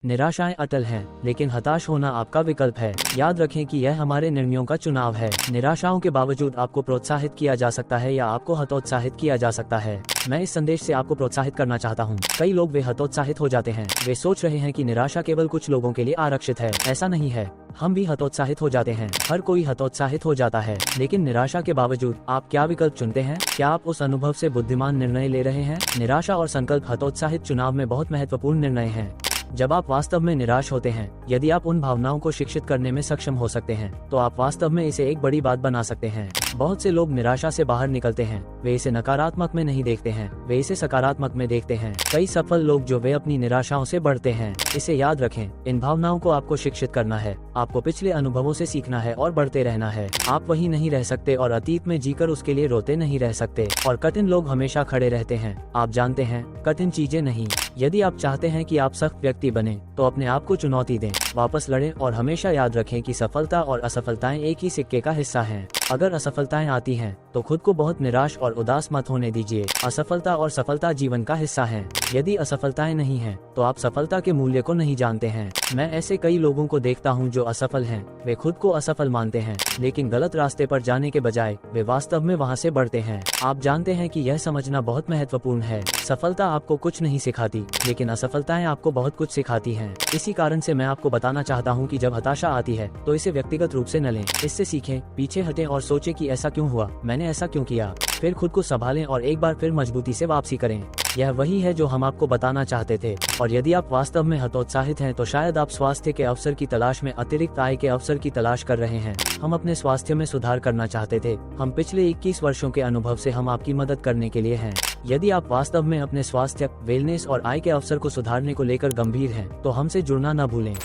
निराशाएं अटल हैं, लेकिन हताश होना आपका विकल्प है। याद रखें कि यह हमारे निर्णयों का चुनाव है। निराशाओं के बावजूद आपको प्रोत्साहित किया जा सकता है या आपको हतोत्साहित किया जा सकता है। मैं इस संदेश से आपको प्रोत्साहित करना चाहता हूं। कई लोग वे हतोत्साहित हो जाते हैं। वे सोच रहे हैं कि निराशा केवल कुछ लोगों के लिए आरक्षित है। ऐसा नहीं है, हम भी हतोत्साहित हो जाते हैं। हर कोई हतोत्साहित हो जाता है, लेकिन निराशा के बावजूद आप क्या विकल्प चुनते हैं? क्या आप उस अनुभव से बुद्धिमान निर्णय ले रहे हैं? निराशा और संकल्प हतोत्साहित चुनाव में बहुत महत्वपूर्ण निर्णय हैं। जब आप वास्तव में निराश होते हैं, यदि आप उन भावनाओं को शिक्षित करने में सक्षम हो सकते हैं, तो आप वास्तव में इसे एक बड़ी बात बना सकते हैं। बहुत से लोग निराशा से बाहर निकलते हैं। वे इसे नकारात्मक में नहीं देखते हैं, वे इसे सकारात्मक में देखते हैं। कई सफल लोग जो वे अपनी निराशाओं से बढ़ते हैं। इसे याद रखें, इन भावनाओं को आपको शिक्षित करना है। आपको पिछले अनुभवों से सीखना है और बढ़ते रहना है। आप वही नहीं रह सकते और अतीत में जीकर उसके लिए रोते नहीं रह सकते। और कठिन लोग हमेशा खड़े रहते हैं। आप जानते हैं, कठिन चीजें नहीं। यदि आप चाहते हैं कि आप सख्त व्यक्ति बने, तो अपने आप को चुनौती दें, वापस लड़ें और हमेशा याद रखें कि सफलता और असफलताएं एक ही सिक्के का हिस्सा हैं। अगर असफलताएं आती हैं, तो खुद को बहुत निराश और उदास मत होने दीजिए। असफलता और सफलता जीवन का हिस्सा हैं। यदि असफलताएं नहीं हैं, तो आप सफलता के मूल्य को नहीं जानते हैं। मैं ऐसे कई लोगों को देखता हूं जो असफल हैं। वे खुद को असफल मानते हैं, लेकिन गलत रास्ते पर जाने के बजाय वे वास्तव में वहां से बढ़ते हैं। आप जानते हैं कि यह समझना बहुत महत्वपूर्ण है। सफलता आपको कुछ नहीं सिखाती, लेकिन असफलताएं आपको बहुत कुछ सिखाती हैं। इसी कारण से मैं आपको बताना चाहता हूं कि जब हताशा आती है, तो इसे व्यक्तिगत रूप से न लें। इससे सीखें, पीछे हटें और सोचें कि ऐसा क्यों हुआ, मैंने ऐसा क्यों किया। फिर खुद को संभालें और एक बार फिर मजबूती से वापसी करें। यह वही है जो हम आपको बताना चाहते थे। और यदि आप वास्तव में हतोत्साहित हैं, तो शायद आप स्वास्थ्य के अवसर की तलाश में अतिरिक्त आय के अवसर की तलाश कर रहे हैं। हम अपने स्वास्थ्य में सुधार करना चाहते थे। हम पिछले 21 वर्षों के अनुभव से हम आपकी मदद करने के लिए हैं। यदि आप वास्तव में अपने स्वास्थ्य, वेलनेस और आय के अवसर को सुधारने को लेकर गंभीर हैं, तो हमसे जुड़ना न भूलें।